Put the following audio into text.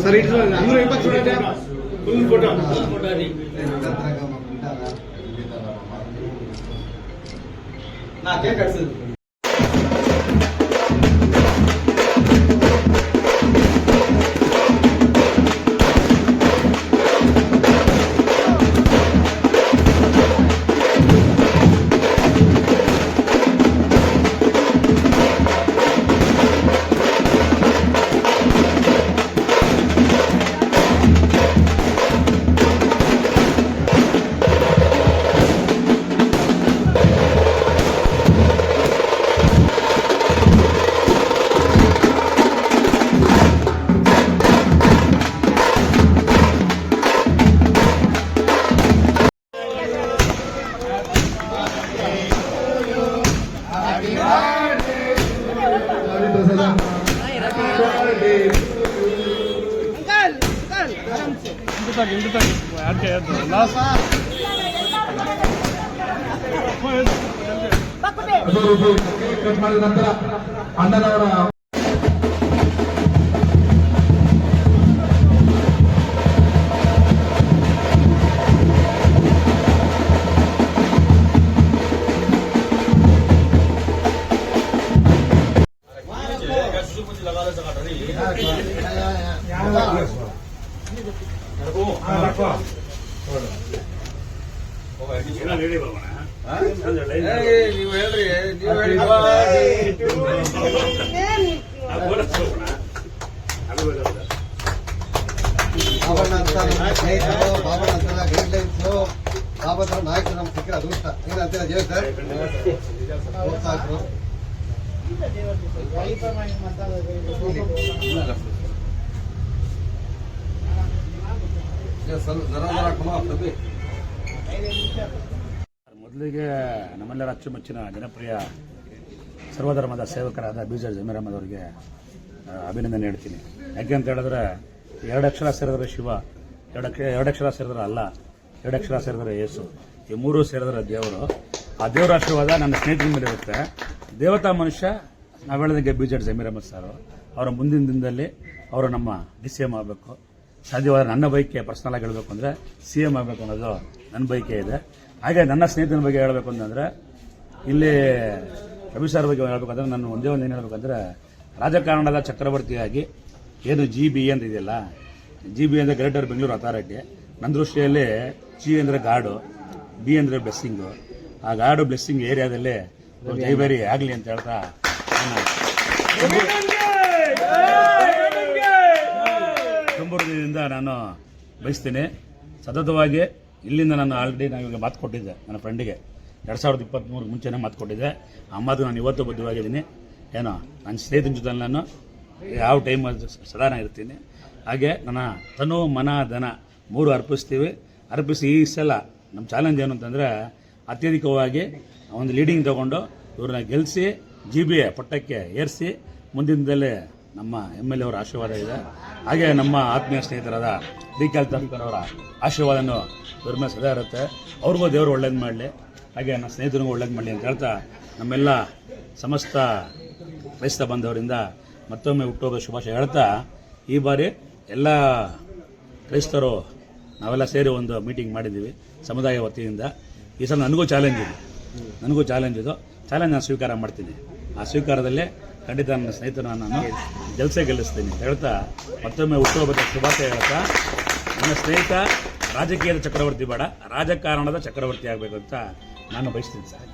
Sir ಇಟ್ಟು 120 చూడండి full photo ನಾ ಕೇಕ್ ಕಟ್ಸಿದ್ದು ನಂತರ ಅಣ್ಣನವರ ನೀವು ಹೇಳ್ರಿ ಬಾಬಾ ಅಂತ ಗೈಡ್ಲೈನ್ಸ್ ಬಾಬಾ ನಾಯಕರು ನಮ್ಗೆ ಸಿಕ್ಕರೆ ಅದೃಷ್ಟ ಏನಂತ ಜೀವ ಸರ್ ಮೊದಲಿಗೆ ನಮ್ಮೆಲ್ಲರ ಅಚ್ಚುಮೆಚ್ಚಿನ ಜನಪ್ರಿಯ ಸರ್ವಧರ್ಮದ ಸೇವಕರಾದ ಬೀಜರ್ ಜಮೀರ್ ಅಹಮದ್ ಅವರಿಗೆ ಅಭಿನಂದನೆ ಹೇಳ್ತೀನಿ. ಯಾಕೆ ಅಂತ ಹೇಳಿದ್ರೆ 2 ಅಕ್ಷರ ಸೇರಿದ್ರೆ ಶಿವ, 2 ಅಕ್ಷರ ಸೇರಿದ್ರೆ ಅಲ್ಲ, 2 ಅಕ್ಷರ ಸೇರಿದ್ರೆ ಯೇಸು, ಈ 3 ಸೇರಿದ್ರೆ ದೇವರು. ಆ ದೇವರ ಆಶೀರ್ವಾದ ನನ್ನ ಸ್ನೇಹಿತರ ಮೇಲೆ ಇರುತ್ತೆ. ದೇವತಾ ಮನುಷ್ಯ ನಾವು ಹೇಳಿದಂಗೆ ಬೀಜರ್ ಜಮೀರ್ ಅಹಮದ್ ಸರ್ ಅವರ ಮುಂದಿನ ದಿನದಲ್ಲಿ ಅವರು ನಮ್ಮ DCM ಆಗಬೇಕು. ಸಾಧ್ಯವಾದ ನನ್ನ ಬೈಕೆ ಪರ್ಸನಲ್ ಆಗಿ ಹೇಳಬೇಕು ಅಂದರೆ CM ಆಗಬೇಕು ಅನ್ನೋದು ನನ್ನ ಬೈಕೆ ಇದೆ. ಹಾಗೆ ನನ್ನ ಸ್ನೇಹಿತನ ಬಗ್ಗೆ ಹೇಳಬೇಕು ಅಂತಂದರೆ ಇಲ್ಲಿ ರವಿ ಸರ್ ಬಗ್ಗೆ ಹೇಳಬೇಕಂದ್ರೆ ನಾನು ಒಂದೇ ಒಂದು ಏನು ಹೇಳಬೇಕಂದ್ರೆ ರಾಜಕಾರಣದ ಚಕ್ರವರ್ತಿಯಾಗಿ ಏನು GB ಅಂತ ಇದೆಯಲ್ಲ, GB ಅಂದರೆ ಗ್ರೇಟರ್ ಬೆಂಗಳೂರು ಅಥಾರಿಟಿ. ನನ್ನ ದೃಷ್ಟಿಯಲ್ಲಿ G ಅಂದರೆ ಗಾಡು, B ಅಂದರೆ ಬ್ಲೆಸ್ಸಿಂಗು. ಆ ಗಾಡು ಬ್ಲೆಸ್ಸಿಂಗ್ ಏರಿಯಾದಲ್ಲಿ ಜೈಬೇರಿ ಆಗಲಿ ಅಂತ ಹೇಳ್ತಾ ತುಂಬುರದಿಂದ ನಾನು ಬಯಸ್ತೀನಿ. ಸತತವಾಗಿ ಇಲ್ಲಿಂದ ನಾನು ಆಲ್ರೆಡಿ ನಾವೀಗ ಮಾತು ಕೊಟ್ಟಿದ್ದೆ ನನ್ನ ಫ್ರೆಂಡಿಗೆ 2023 ಮುಂಚೆನೇ ಮಾತು ಕೊಟ್ಟಿದ್ದೆ. ಆ ಮಾತು ನಾನು ಇವತ್ತು ಬದ್ಧವಾಗಿದ್ದೀನಿ. ಏನೋ ನನ್ನ ಸ್ನೇಹಿತನ ಜೊತೆ ನಾನು ಯಾವ ಟೈಮ್ ಸದಾನ ಇರ್ತೀನಿ. ಹಾಗೆ ನನ್ನ ತನು ಮನ ಧನ 3 ಅರ್ಪಿಸ್ತೀವಿ. ಅರ್ಪಿಸಿ ಈ ಸಲ ನಮ್ಮ ಚಾಲೆಂಜ್ ಏನು ಅಂತಂದರೆ ಅತ್ಯಧಿಕವಾಗಿ ಒಂದು ಲೀಡಿಂಗ್ ತಗೊಂಡು ಇವ್ರನ್ನ ಗೆಲ್ಲಿಸಿ GB ಪಟ್ಟಕ್ಕೆ ಏರಿಸಿ ಮುಂದಿನದಲ್ಲೇ ನಮ್ಮ MLA ಅವರ ಆಶೀರ್ವಾದ ಇದೆ. ಹಾಗೆ ನಮ್ಮ ಆತ್ಮೀಯ ಸ್ನೇಹಿತರಾದ DK ಅವರ ಆಶೀರ್ವಾದನೂ ಇವ್ರ ಮೇಲೆ ಸದಾ ಇರುತ್ತೆ. ಅವ್ರಿಗೂ ದೇವರು ಒಳ್ಳೇದು ಮಾಡಲಿ, ಹಾಗೆ ನನ್ನ ಸ್ನೇಹಿತರಿಗೂ ಒಳ್ಳೇದು ಮಾಡಲಿ ಅಂತ ಹೇಳ್ತಾ ನಮ್ಮೆಲ್ಲ ಸಮಸ್ತ ಕ್ರೈಸ್ತ ಬಂಧವರಿಂದ ಮತ್ತೊಮ್ಮೆ ಹುಟ್ಟುಹಬ್ಬದ ಶುಭಾಶಯ ಹೇಳ್ತಾ, ಈ ಬಾರಿ ಎಲ್ಲ ಕ್ರೈಸ್ತರು ನಾವೆಲ್ಲ ಸೇರಿ ಒಂದು ಮೀಟಿಂಗ್ ಮಾಡಿದ್ದೀವಿ ಸಮುದಾಯ ವತಿಯಿಂದ. ಈ ಸಲ ನನಗೂ ಚಾಲೆಂಜ್ ಇದು. ಚಾಲೆಂಜ್ ನಾನು ಸ್ವೀಕಾರ ಮಾಡ್ತೀನಿ. ಆ ಸ್ವೀಕಾರದಲ್ಲೇ ಖಂಡಿತ ನನ್ನ ಸ್ನೇಹಿತರನ್ನು ನಾನು ಗೆಲ್ಲಿಸ್ತೀನಿ ಅಂತ ಹೇಳ್ತಾ ಮತ್ತೊಮ್ಮೆ ಹುಟ್ಟುಹಬ್ಬದ ಶುಭಾಶಯ ಹೇಳ್ತಾ, ನನ್ನ ಸ್ನೇಹಿತ ರಾಜಕೀಯದ ಚಕ್ರವರ್ತಿ ಬೇಡ, ರಾಜಕಾರಣದ ಚಕ್ರವರ್ತಿ ಆಗಬೇಕು ಅಂತ ನಾನು ಬಯಸ್ತೀನಿ ಸರ್.